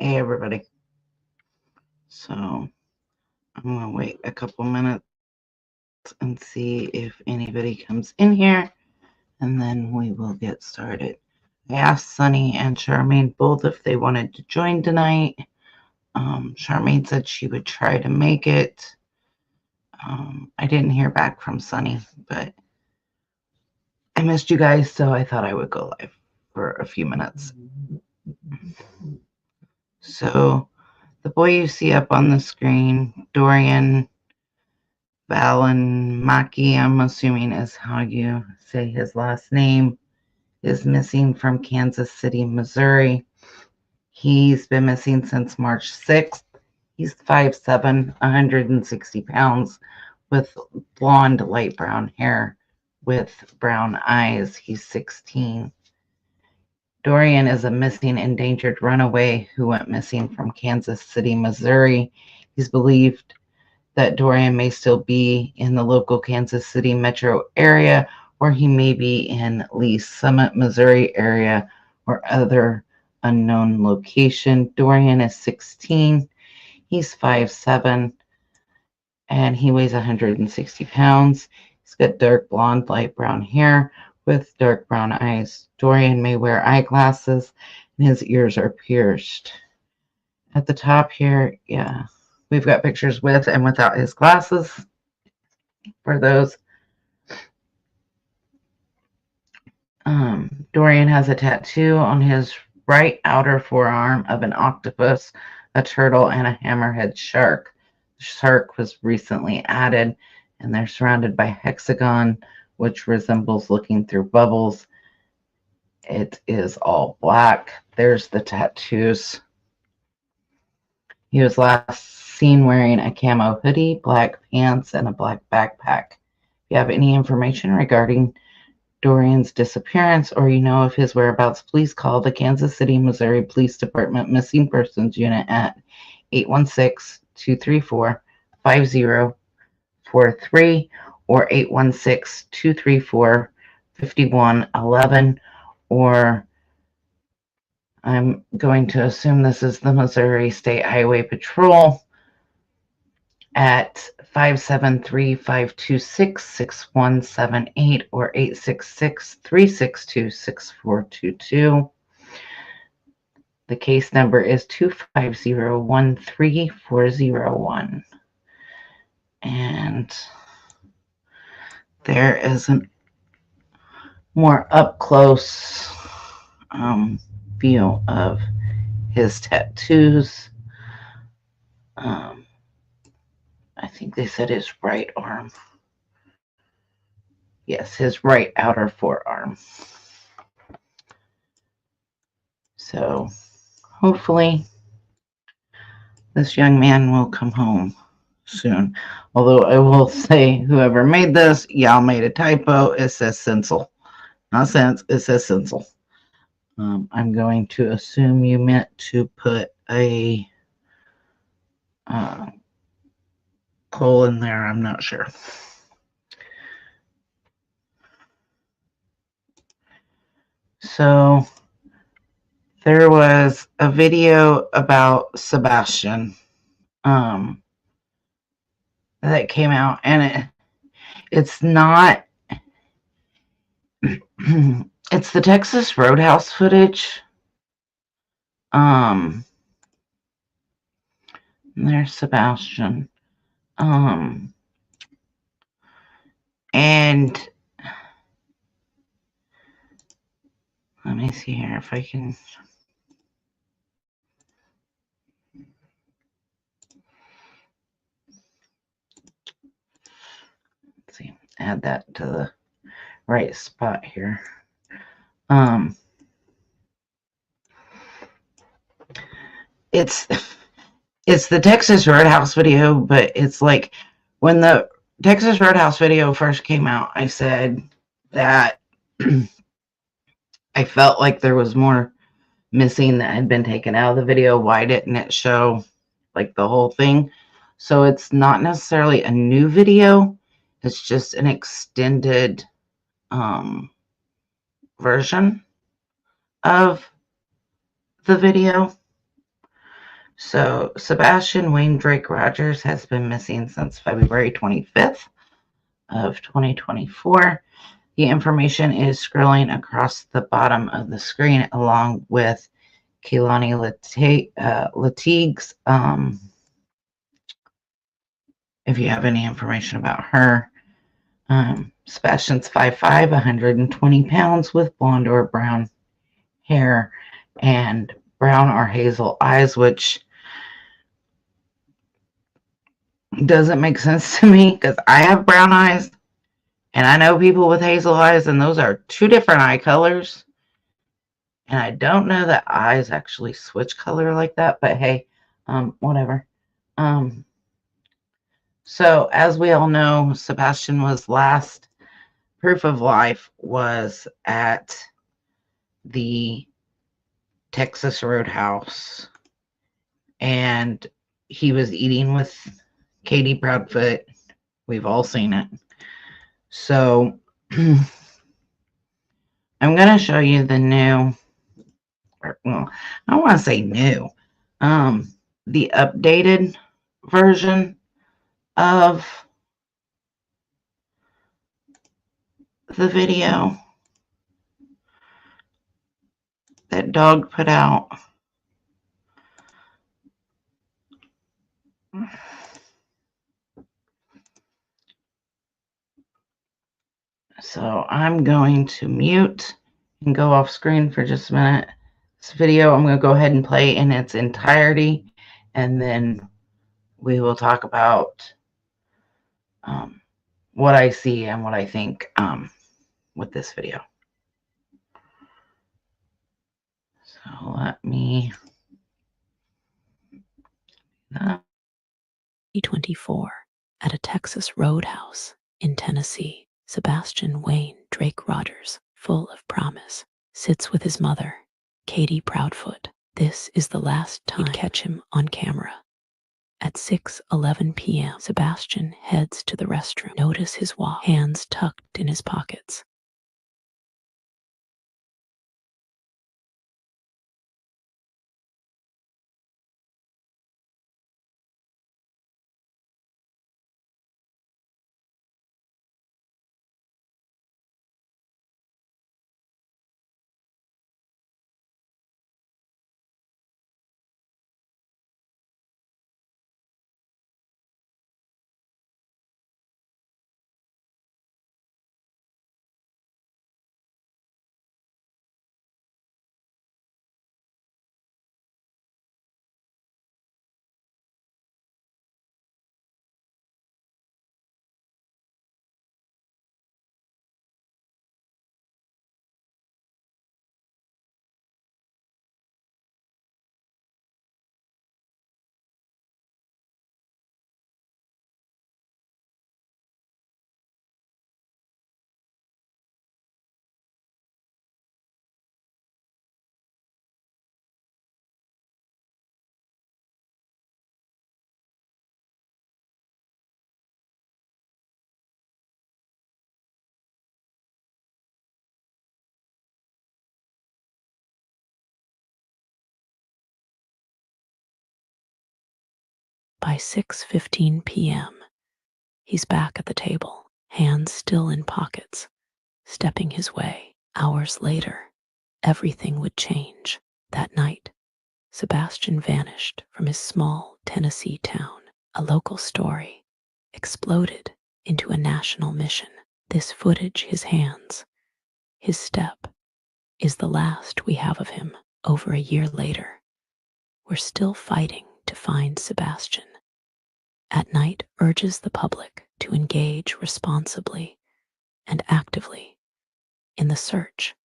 Hey everybody. So I'm gonna wait a couple minutes and see if anybody comes in here, and then we will get started. I asked Sunny and Charmaine both if they wanted to join tonight. Charmaine said she would try to make it. I didn't hear back from Sunny, but I missed you guys, so I thought I would go live for a few minutes. So the boy you see up on the screen, Dorian Valenmaki, I'm assuming is how you say his last name, is missing from Kansas City, Missouri. He's been missing since March 6th. He's 5'7", 160 pounds, with blonde, light brown hair, with brown eyes. He's 16. Dorian is a missing, endangered runaway who went missing from Kansas City, Missouri. He's believed that Dorian may still be in the local Kansas City metro area, or he may be in Lee Summit, Missouri area, or other unknown location. Dorian is 16. He's 5'7", and he weighs 160 pounds. He's got dark blonde, light brown hair with dark brown eyes. Dorian may wear eyeglasses, and his ears are pierced. At the top here, yeah, we've got pictures with and without his glasses for those. Dorian has a tattoo on his right outer forearm of an octopus, a turtle, and a hammerhead shark. The shark was recently added, and they're surrounded by hexagon, which resembles looking through bubbles. It is all black. There's the tattoos. He was last seen wearing a camo hoodie, black pants, and a black backpack. If you have any information regarding Dorian's disappearance, or you know of his whereabouts, please call the Kansas City, Missouri Police Department Missing Persons Unit at 816-234-5043 or 816-234-5111, or I'm going to assume this is the Missouri State Highway Patrol at 573-526-6178 or 866-362-6422. The case number is 250-13401. And there is a more up-close view of his tattoos. I think they said his right arm. Yes, his right outer forearm. So hopefully this young man will come home soon. Although I will say, whoever made this, y'all made a typo. It says Sinsel. Not sense, it says Sinsel. I'm going to assume you meant to put a colon there. I'm not sure. So there was a video about Sebastian that came out, and it's not it's the Texas Roadhouse footage. There's Sebastian. And let me see here if I can. Let's see, add that to the right spot here. It's the Texas Roadhouse video, but it's like when the Texas Roadhouse video first came out, I said that I felt like there was more missing that had been taken out of the video. Why didn't it show like the whole thing? So it's not necessarily a new video. It's just an extended version of the video. So Sebastian Wayne Drake Rogers has been missing since February 25th of 2024. The information is scrolling across the bottom of the screen along with Keimani Latigue's. If you have any information about her. Sebastian's 5'5", 120 pounds with blonde or brown hair and brown or hazel eyes, which doesn't make sense to me because I have brown eyes and I know people with hazel eyes, and those are two different eye colors. And I don't know that eyes actually switch color like that, but hey, whatever. So as we all know, Sebastian was last proof of life was at the Texas Roadhouse, and he was eating with Katie Proudfoot. We've all seen it. So I'm going to show you the new, well, I don't want to say new, the updated version of the video that Dog put out. So I'm going to mute and go off screen for just a minute. This video I'm going to go ahead and play in its entirety, and then we will talk about what I see and what I think with this video. So let me... 2024 at a Texas roadhouse in Tennessee, Sebastian Wayne Drake Rogers, full of promise, sits with his mother, Katie Proudfoot. This is the last time he'd catch him on camera. At 6:11 p.m., Sebastian heads to the restroom. Notice his walk, hands tucked in his pockets. By 6:15 p.m., he's back at the table, hands still in pockets, stepping his way. Hours later, everything would change. That night, Sebastian vanished from his small Tennessee town. A local story exploded into a national mission. This footage, his hands, his step, is the last we have of him. Over a year later, we're still fighting to find Sebastian. At Night urges the public to engage responsibly and actively in the search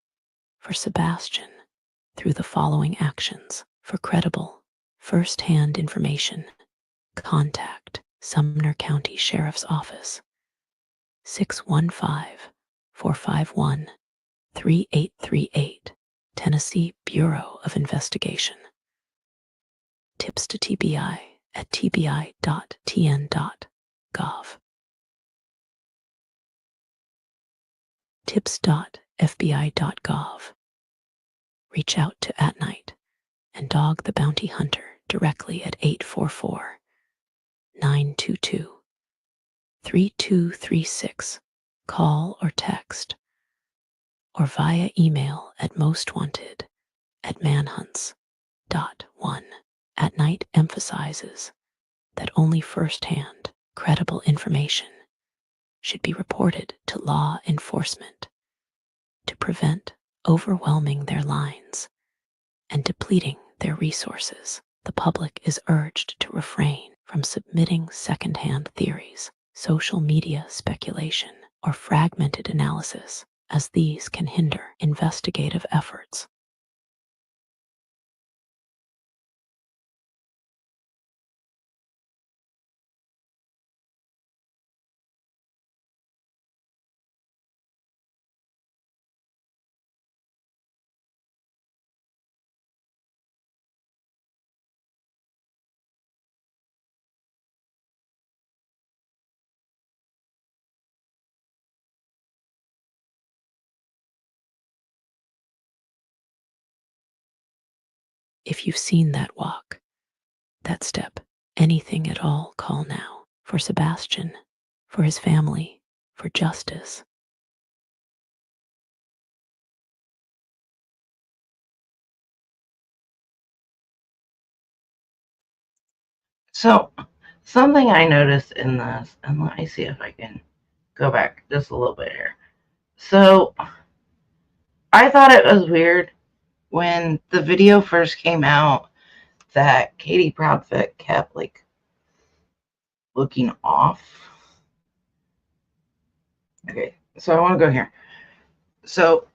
for Sebastian through the following actions. For credible, first-hand information, contact Sumner County Sheriff's Office, 615-451-3838, Tennessee Bureau of Investigation. Tips to TBI at tbi.tn.gov. Tips.fbi.gov. Reach out to At Night and Dog the Bounty Hunter directly at 844-922-3236. Call or text, or via email at mostwanted@manhunts.one. At Night emphasizes that only first-hand, credible information should be reported to law enforcement to prevent overwhelming their lines and depleting their resources. The public is urged to refrain from submitting second-hand theories, social media speculation, or fragmented analysis, as these can hinder investigative efforts. If you've seen that walk, that step, anything at all, call now. For Sebastian, for his family, for justice. So, something I noticed in this, and let me see if I can go back just a little bit here. So, I thought it was weird when the video first came out that Katie Proudfoot kept like looking off. Okay, so I want to go here. So,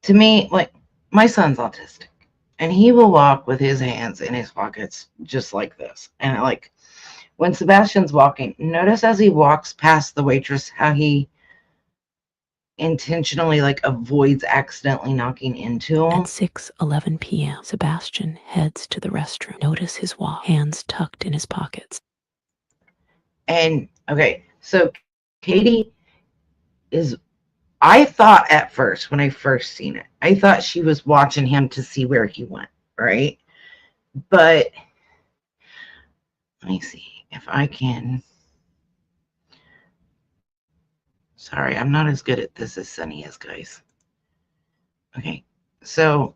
to me, like, my son's autistic, and he will walk with his hands in his pockets just like this. And like, when Sebastian's walking, notice as he walks past the waitress how he intentionally like avoids accidentally knocking into him. At 6:11 p.m., Sebastian heads to the restroom. Notice his walk, hands tucked in his pockets. And okay, so Katie is, I thought at first when I first seen it, I thought she was watching him to see where he went, right? But let me see if I can. Sorry, I'm not as good at this as Sunny is, guys. Okay, so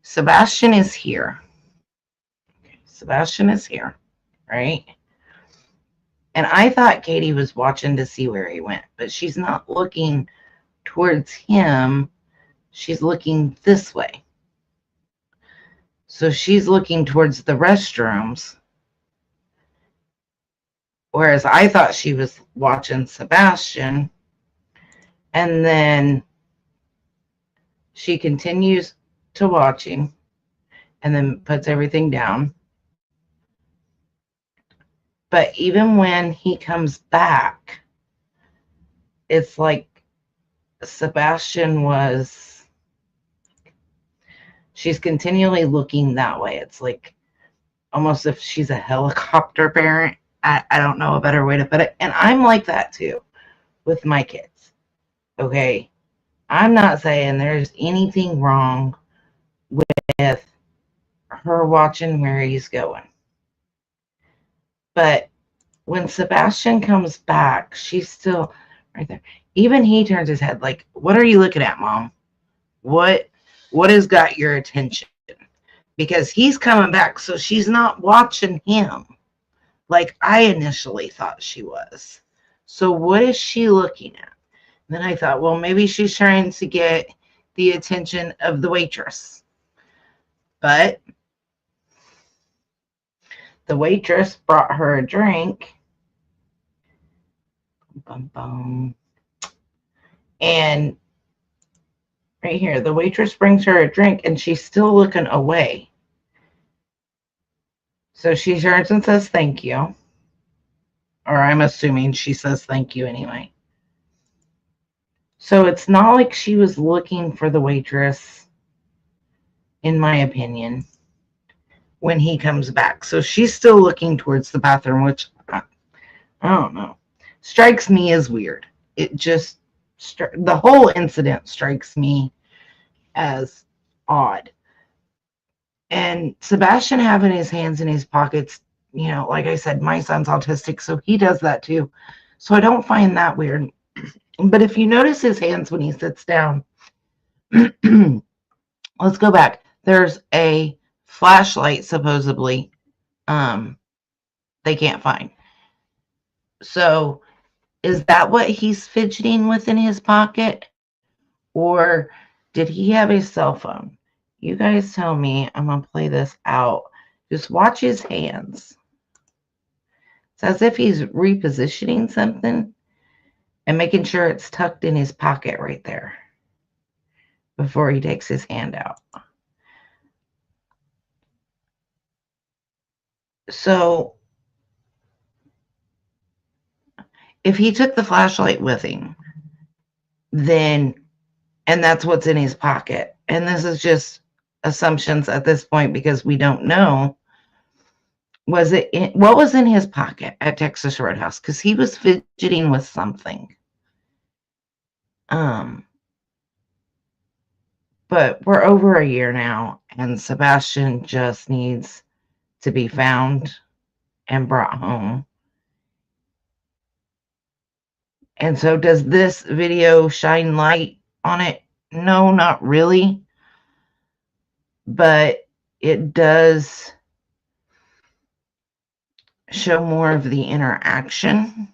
Sebastian is here. Okay, Sebastian is here, right? And I thought Katie was watching to see where he went, but she's not looking towards him. She's looking this way. So she's looking towards the restrooms. Whereas I thought she was watching Sebastian. And then she continues to watching and then puts everything down. But even when he comes back, it's like Sebastian was, she's continually looking that way. It's like almost if she's a helicopter parent. I don't know a better way to put it. And I'm like that too with my kids. Okay. I'm not saying there's anything wrong with her watching where he's going. But when Sebastian comes back, she's still right there. Even he turns his head like, what are you looking at, Mom? What has got your attention? Because he's coming back, so she's not watching him like I initially thought she was. So what is she looking at? And then I thought, well, maybe she's trying to get the attention of the waitress. But the waitress brought her a drink. Bum, bum. And right here, the waitress brings her a drink and she's still looking away. So she turns and says thank you. Or I'm assuming she says thank you anyway. So it's not like she was looking for the waitress, in my opinion, when he comes back. So she's still looking towards the bathroom, which I don't know. Strikes me as weird. It just, the whole incident strikes me as odd. And Sebastian having his hands in his pockets, like I said, my son's autistic, so he does that too. So I don't find that weird. But if you notice his hands when he sits down, let's go back. There's a flashlight, supposedly, they can't find. So is that what he's fidgeting with in his pocket? Or did he have a cell phone? You guys tell me. I'm going to play this out. Just watch his hands. It's as if he's repositioning something and making sure it's tucked in his pocket right there before he takes his hand out. So if he took the flashlight with him, then, and that's what's in his pocket, and this is just assumptions at this point because we don't know, what was in his pocket at Texas Roadhouse? Because he was fidgeting with something. But we're over a year now, and Sebastian just needs to be found and brought home. And so does this video shine light on it? No, not really. But it does show more of the interaction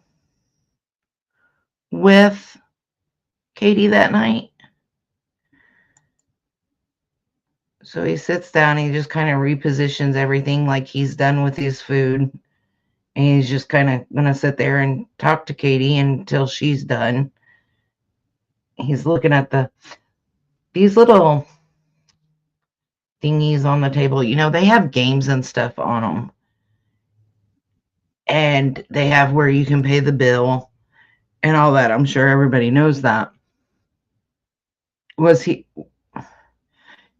with Katie that night. So he sits down, he just kind of repositions everything like he's done with his food. And he's just kind of going to sit there and talk to Katie until she's done. He's looking at these little thingies on the table. They have games and stuff on them. And they have where you can pay the bill and all that. I'm sure everybody knows that.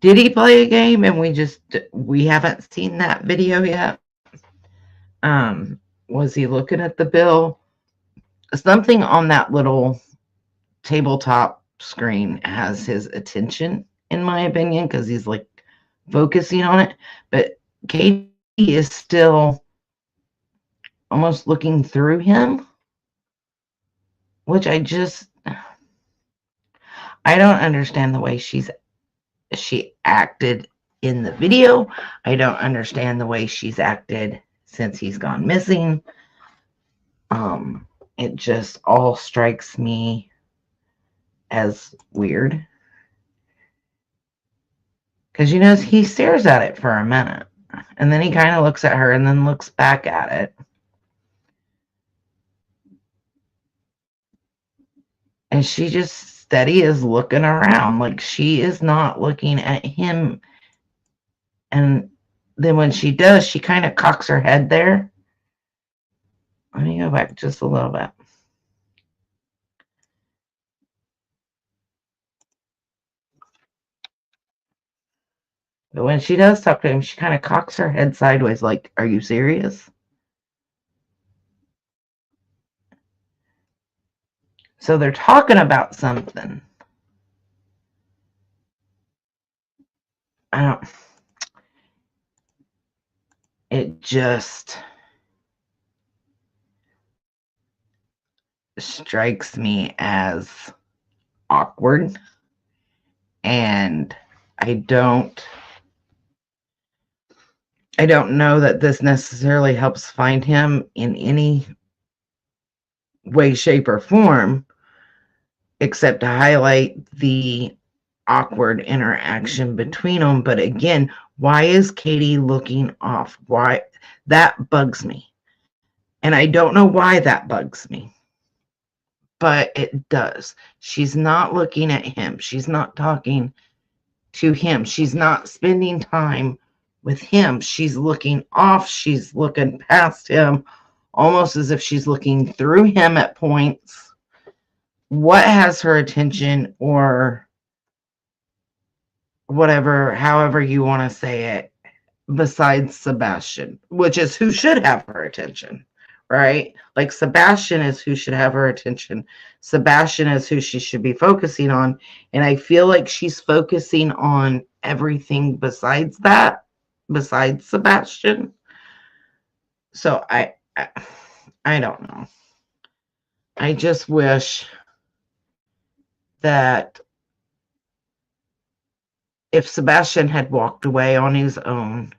Did he play a game and we haven't seen that video yet? Was he looking at the bill? Something on that little tabletop screen has his attention, in my opinion, because he's like focusing on it. But Katie is still almost looking through him, which I don't understand the way she acted in the video. I don't understand the way she's acted since he's gone missing. It just all strikes me as weird. Because he stares at it for a minute. And then he kind of looks at her and then looks back at it. And she just steady is looking around. Like she is not looking at him. And then when she does, she kind of cocks her head there. Let me go back just a little bit. But when she does talk to him, she kind of cocks her head sideways like, are you serious? So they're talking about something. It just strikes me as awkward. And I don't know that this necessarily helps find him in any way, shape, or form, except to highlight the awkward interaction between them. But again, why is Katie looking off? Why? That bugs me. And I don't know why that bugs me, but it does. She's not looking at him. She's not talking to him. She's not spending time with him. She's looking off. She's looking past him, almost as if she's looking through him at points. What has her attention, or whatever, however you want to say it, besides Sebastian, which is who should have her attention, right? Like Sebastian is who should have her attention. Sebastian is who she should be focusing on. And I feel like she's focusing on everything besides that, besides Sebastian. So I don't know. I just wish that if Sebastian had walked away on his own,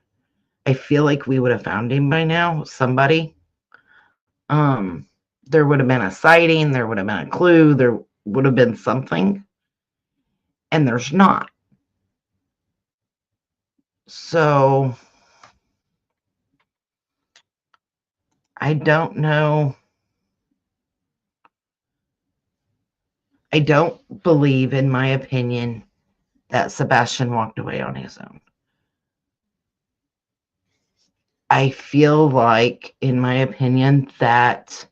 I feel like we would have found him by now, somebody. Um, there would have been a sighting, there would have been a clue, there would have been something, and there's not. So I don't know. I don't believe, in my opinion, that Sebastian walked away on his own. I feel like, in my opinion, that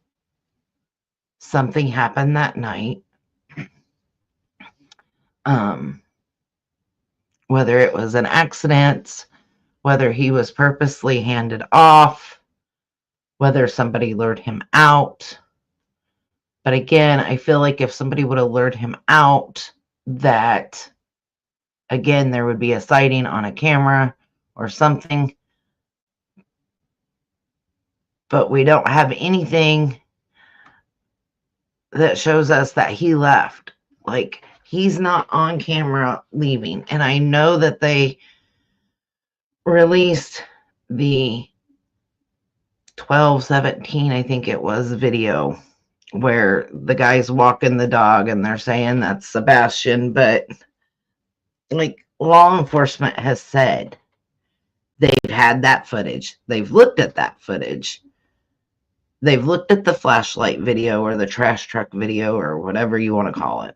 something happened that night. Um, whether it was an accident, whether he was purposely handed off, whether somebody lured him out. But again, I feel like if somebody would have lured him out, that again, there would be a sighting on a camera or something. But we don't have anything that shows us that he left. Like, he's not on camera leaving. And I know that they released the 12/17, I think it was, video where the guy's walking the dog and they're saying that's Sebastian. But like, law enforcement has said they've had that footage. They've looked at that footage. They've looked at the flashlight video or the trash truck video or whatever you want to call it.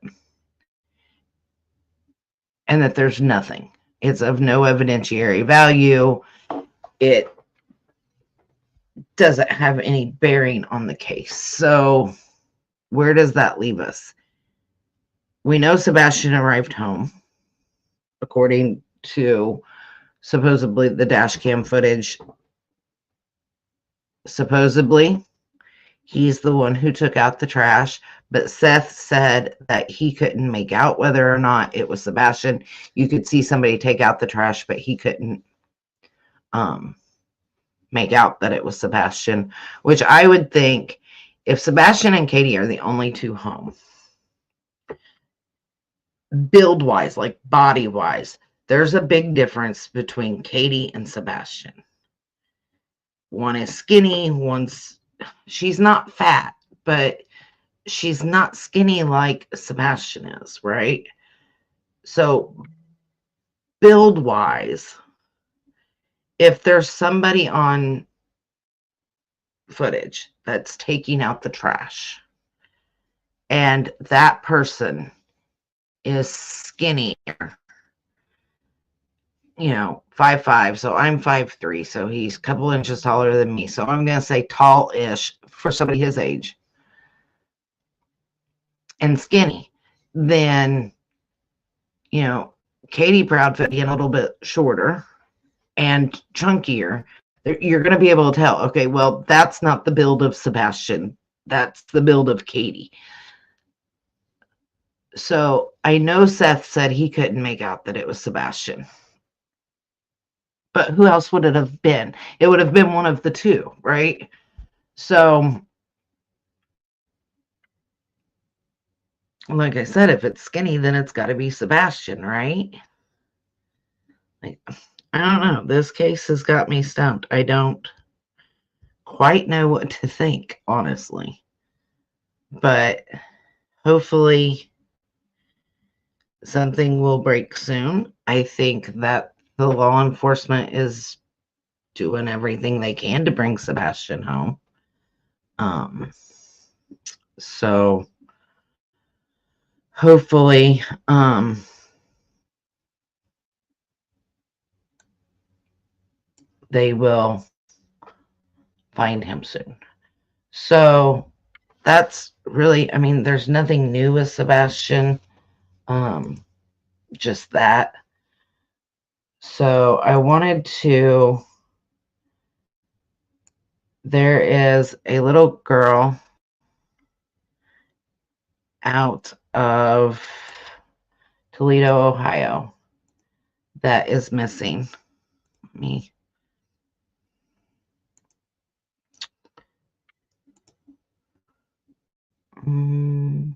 And that there's nothing. It's of no evidentiary value. It doesn't have any bearing on the case. So where does that leave us? We know Sebastian arrived home, according to supposedly the dash cam footage. Supposedly, he's the one who took out the trash, but Seth said that he couldn't make out whether or not it was Sebastian. You could see somebody take out the trash, but he couldn't make out that it was Sebastian, which I would think, if Sebastian and Katie are the only two home, build wise, like body wise, there's a big difference between Katie and Sebastian. One is skinny, she's not fat, but she's not skinny like Sebastian is, right? So build wise, if there's somebody on footage that's taking out the trash and that person is skinnier, 5'5", so I'm 5'3", so he's a couple inches taller than me, so I'm gonna say tall-ish for somebody his age, and skinny, then Katie Proudfoot being a little bit shorter and chunkier, you're going to be able to tell, okay, well, that's not the build of Sebastian, that's the build of Katie. So I know Seth said he couldn't make out that it was Sebastian, but who else would it have been? It would have been one of the two, right? So like I said, if it's skinny, then it's got to be Sebastian, right? Like, I don't know. This case has got me stumped. I don't quite know what to think, honestly. But hopefully something will break soon. I think that the law enforcement is doing everything they can to bring Sebastian home. So hopefully, they will find him soon. So that's really, I mean, there's nothing new with Sebastian. Just that. So I wanted to, there is a little girl out of Toledo, Ohio, that is missing. Me. Mm.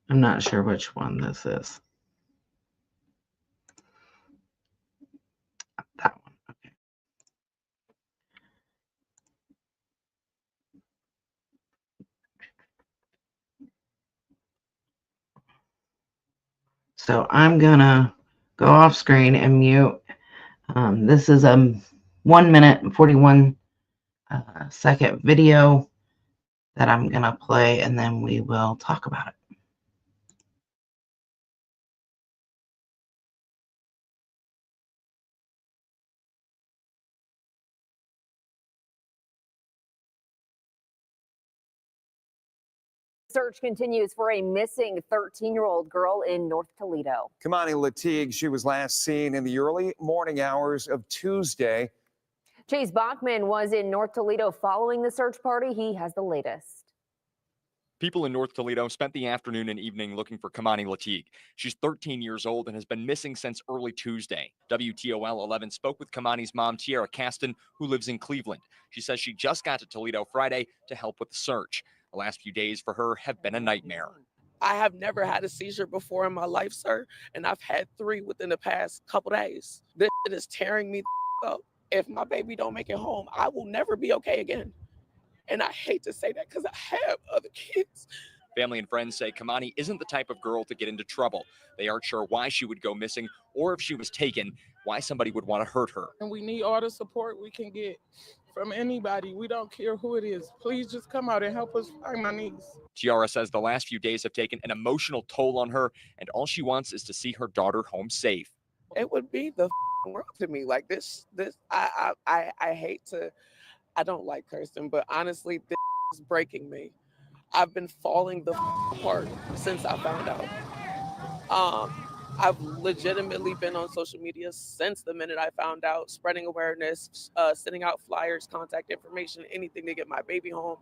I'm not sure which one this is. That one. Okay. So I'm gonna go off screen and mute. This is a 1 minute and 41 second video that I'm gonna play, and then we will talk about it. Search continues for a missing 13-year-old girl in North Toledo. Keimani Latigue, she was last seen in the early morning hours of Tuesday. Chase Bachman was in North Toledo following the search party. He has the latest. People in North Toledo spent the afternoon and evening looking for Keimani Latigue. She's 13 years old and has been missing since early Tuesday. WTOL 11 spoke with Keimani's mom, Tiara Caston, who lives in Cleveland. She says she just got to Toledo Friday to help with the search. The last few days for her have been a nightmare. I have never had a seizure before in my life, sir, and I've had 3 within the past couple days. This shit is tearing me up. If my baby don't make it home, I will never be okay again. And I hate to say that because I have other kids. Family and friends say Keimani isn't the type of girl to get into trouble. They aren't sure why she would go missing or if she was taken, why somebody would want to hurt her. And we need all the support we can get from anybody. We don't care who it is. Please just come out and help us find my niece. Tiara says the last few days have taken an emotional toll on her, and all she wants is to see her daughter home safe. It would be the world to me. Like this, I hate to, I don't like cursing, but honestly, this is breaking me. I've been falling the apart since I found out. I've legitimately been on social media since the minute I found out, spreading awareness, sending out flyers, contact information, anything to get my baby home.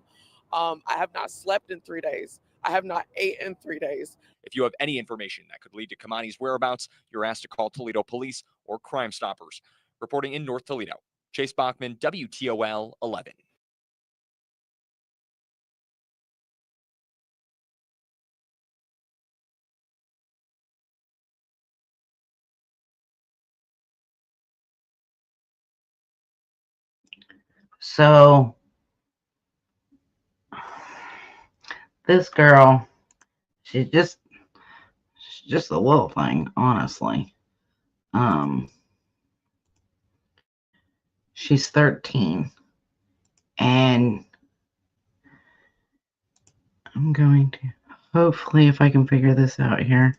I have not slept in 3 days. I have not ate in 3 days. If you have any information that could lead to Keimani's whereabouts, you're asked to call Toledo Police or Crime Stoppers. Reporting in North Toledo, Chase Bachman, WTOL 11. So this girl, she's just a little thing, honestly. She's 13, and I'm going to hopefully, if I can figure this out here.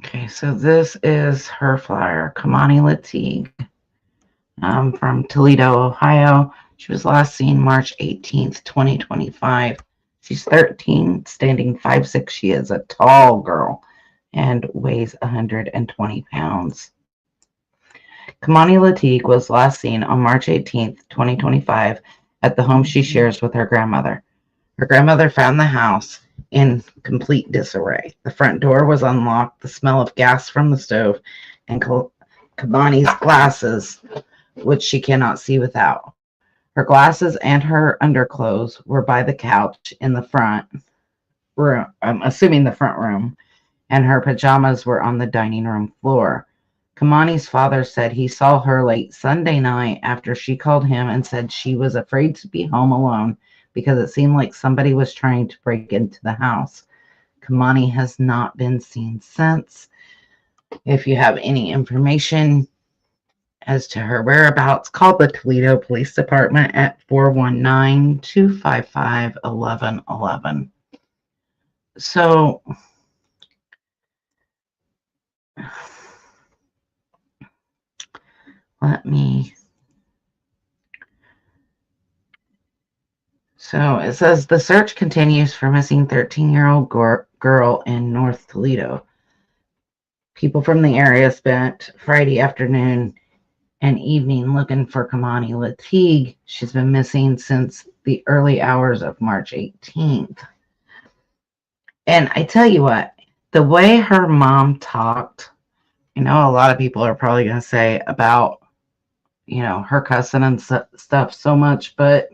Okay, so this is her flyer, Keimani Latigue, from Toledo, Ohio. She was last seen March 18th, 2025. She's 13, standing 5'6". She is a tall girl and weighs 120 pounds. Keimani Latigue was last seen on March 18th, 2025 at the home she shares with her grandmother. Her grandmother found the house in complete disarray. The front door was unlocked, the smell of gas from the stove, and Keimani's glasses, which she cannot see without. Her glasses and her underclothes were by the couch in the front room, I'm assuming the front room, and her pajamas were on the dining room floor. Keimani's father said he saw her late Sunday night after she called him and said she was afraid to be home alone because it seemed like somebody was trying to break into the house. Keimani has not been seen since. If you have any information as to her whereabouts, call the Toledo Police Department at 419-255-1111. So, So it says the search continues for missing 13-year-old girl in North Toledo. People from the area spent Friday afternoon and evening looking for Keimani Latigue. She's been missing since the early hours of March 18th. And I tell you what, the way her mom talked, you know, a lot of people are probably going to say about, you know, her cussing and stuff so much, but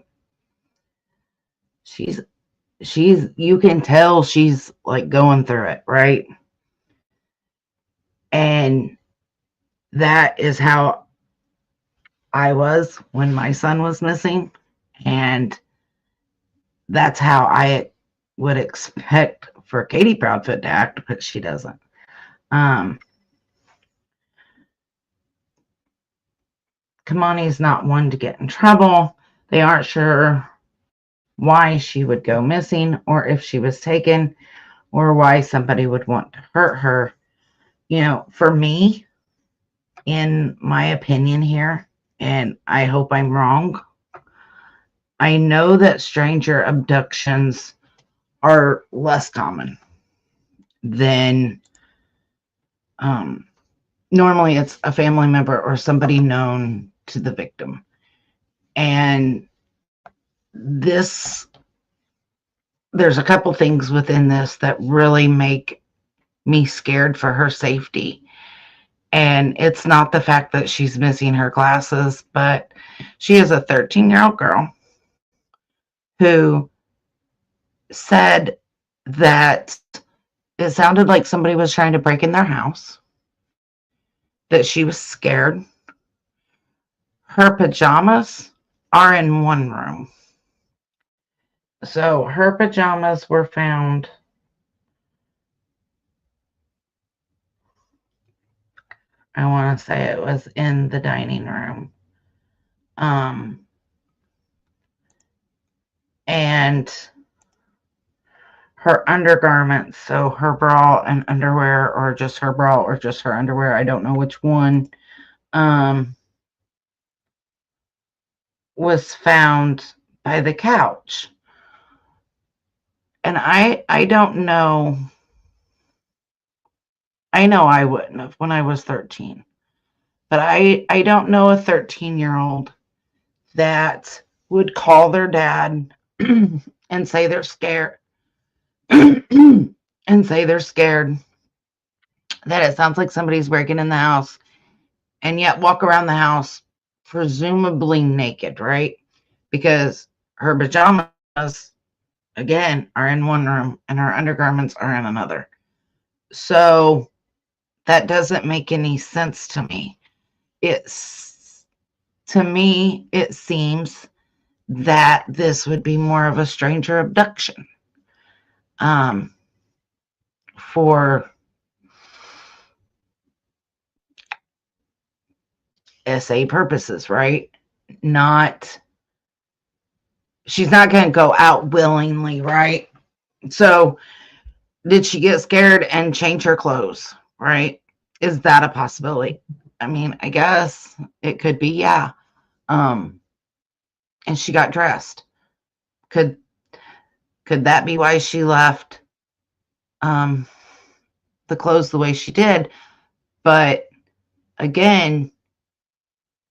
she's, you can tell she's like going through it, right? And that is how I was when my son was missing. And that's how I would expect for Katie Proudfoot to act, but she doesn't. Keimani's not one to get in trouble. They aren't sure why she would go missing or if she was taken or why somebody would want to hurt her. You know, for me, in my opinion here, and I hope I'm wrong, I know that stranger abductions are less common than normally it's a family member or somebody known to the victim. And there's a couple things within this that really make me scared for her safety. And it's not the fact that she's missing her glasses, but she is a 13-year-old girl who said that it sounded like somebody was trying to break in their house, that she was scared. Her pajamas are in one room. So her pajamas were found I want to say it was in the dining room. And her undergarments, so her bra and underwear, or just her bra or just her underwear, I don't know which one, was found by the couch. And I don't know. I know I wouldn't have when I was 13. But I don't know a 13-year-old that would call their dad and say they're scared. And say they're scared that it sounds like somebody's breaking in the house and yet walk around the house presumably naked, right? Because her pajamas, again, are in one room and her undergarments are in another. So that doesn't make any sense to me. To me, it seems that this would be more of a stranger abduction for SA purposes, right? She's not going to go out willingly, right? So did she get scared and change her clothes, right? Is that a possibility? I mean, I guess it could be, yeah. And she got dressed. Could that be why she left the clothes the way she did? But again,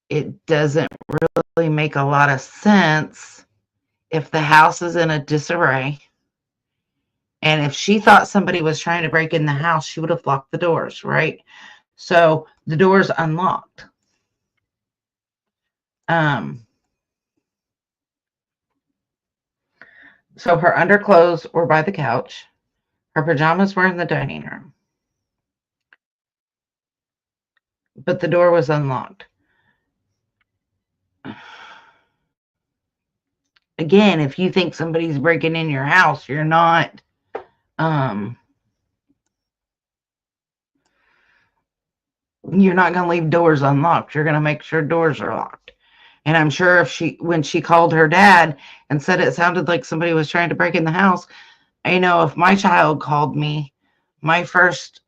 it doesn't really make a lot of sense if the house is in a disarray. And if she thought somebody was trying to break in the house, she would have locked the doors, right? So the door's unlocked. So her underclothes were by the couch. Her pajamas were in the dining room. But the door was unlocked. Again, if you think somebody's breaking in your house, you're not going to leave doors unlocked. You're going to make sure doors are locked. And I'm sure when she called her dad and said it sounded like somebody was trying to break in the house, I know if my child called me, my first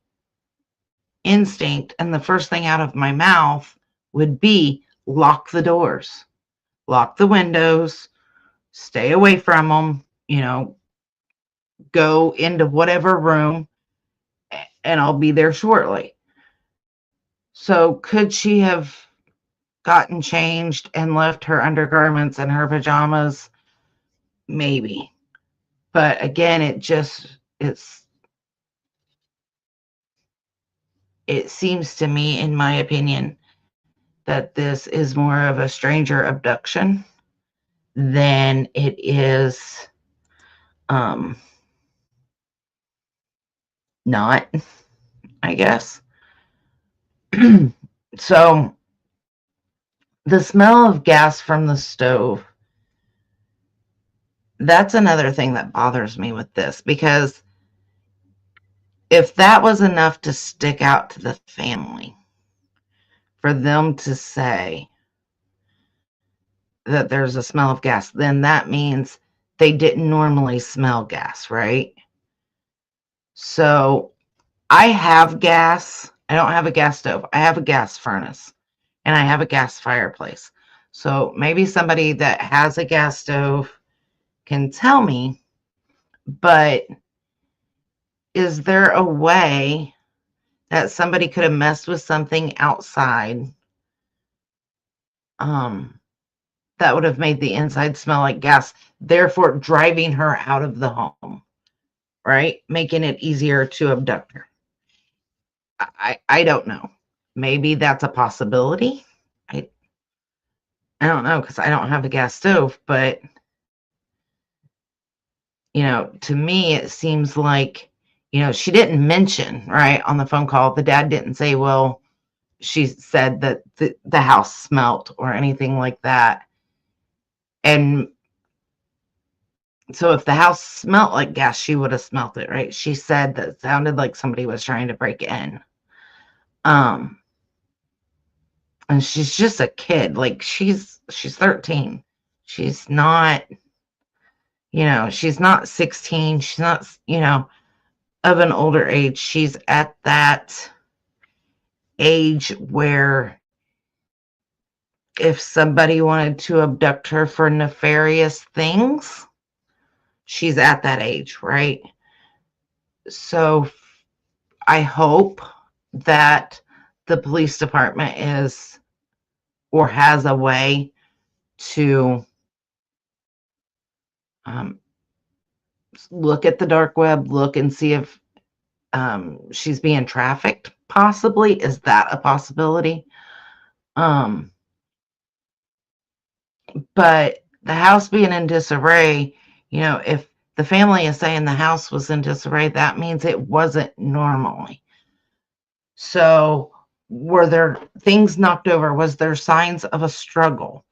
instinct and the first thing out of my mouth would be lock the doors, lock the windows, stay away from them, go into whatever room and I'll be there shortly. So could she have gotten changed and left her undergarments and her pajamas? Maybe. But again, it seems to me, in my opinion, that this is more of a stranger abduction than it is not, I guess. So the smell of gas from the stove, that's another thing that bothers me with this, because if that was enough to stick out to the family, for them to say that there's a smell of gas, then that means they didn't normally smell gas, right? So I have gas. I don't have a gas stove. I have a gas furnace and I have a gas fireplace. So maybe somebody that has a gas stove can tell me, but is there a way that somebody could have messed with something outside that would have made the inside smell like gas, therefore driving her out of the home, right? Making it easier to abduct her. I don't know. Maybe that's a possibility. I don't know, because I don't have a gas stove, but to me it seems like, she didn't mention, right, on the phone call. The dad didn't say, well, she said that the house smelt or anything like that. And so if the house smelt like gas, she would have smelt it, right? She said that it sounded like somebody was trying to break in. And she's just a kid. Like she's 13. She's not, she's not 16. She's not, of an older age. She's at that age where if somebody wanted to abduct her for nefarious things, she's at that age, right? So I hope that the police department is or has a way to look at the dark web, look and see if she's being trafficked, possibly. Is that a possibility? But the house being in disarray, if the family is saying the house was in disarray, that means it wasn't normally. So were there things knocked over? Was there signs of a struggle?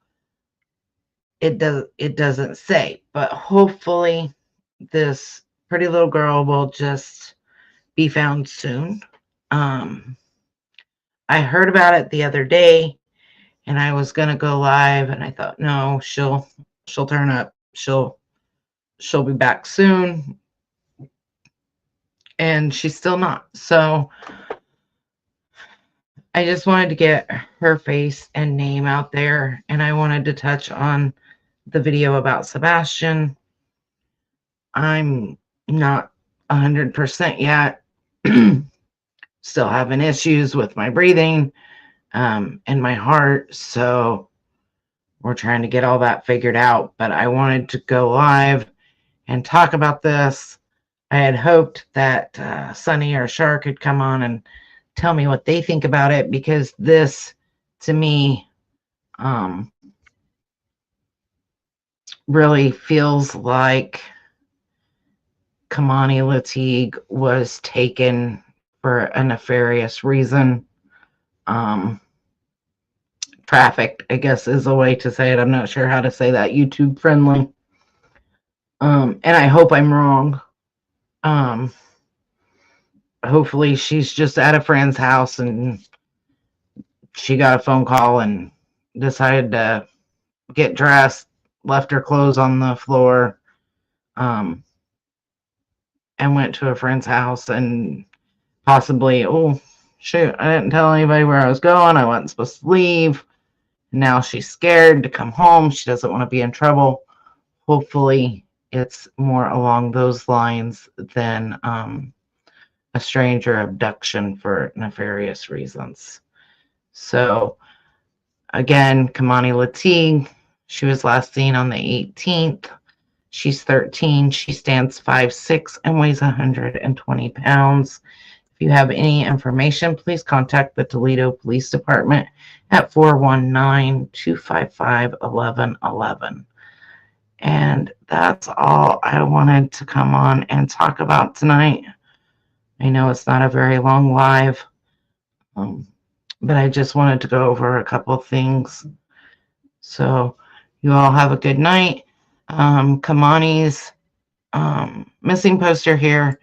It doesn't say, but hopefully this pretty little girl will just be found soon. I heard about it the other day and I was gonna go live and I thought, no, she'll turn up. She'll be back soon. And she's still not. So I just wanted to get her face and name out there, and I wanted to touch on the video about Sebastian. I'm not 100% yet. Still having issues with my breathing and my heart, so we're trying to get all that figured out. But I wanted to go live and talk about this. I had hoped that Sunny or Shar could come on and tell me what they think about it, because this, to me, really feels like Keimani Latigue was taken for a nefarious reason. Trafficked, I guess, is a way to say it. I'm not sure how to say that YouTube friendly. And I hope I'm wrong. Hopefully she's just at a friend's house and she got a phone call and decided to get dressed, left her clothes on the floor, and went to a friend's house, and possibly, oh shoot, I didn't tell anybody where I was going. I wasn't supposed to leave. Now she's scared to come home. She doesn't want to be in trouble. Hopefully it's more along those lines than a stranger abduction for nefarious reasons. So again, Keimani Latigue, she was last seen on the 18th. She's 13. She stands 5'6" and weighs 120 pounds. If you have any information, please contact the Toledo Police Department at 419-255-1111. And that's all I wanted to come on and talk about tonight. I know it's not a very long live, but I just wanted to go over a couple of things. So you all have a good night. Keimani's missing poster here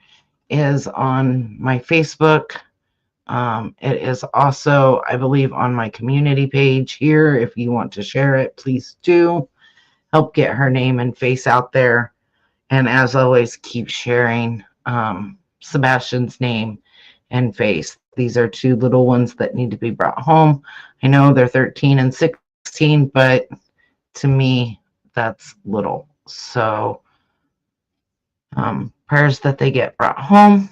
is on my Facebook. It is also, I believe, on my community page here. If you want to share it, please do. Help get her name and face out there. And as always, keep sharing Sebastian's name and face. These are two little ones that need to be brought home. I know they're 13 and 16, but to me, that's little. So prayers that they get brought home.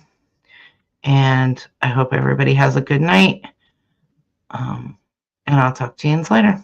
And I hope everybody has a good night. And I'll talk to you later.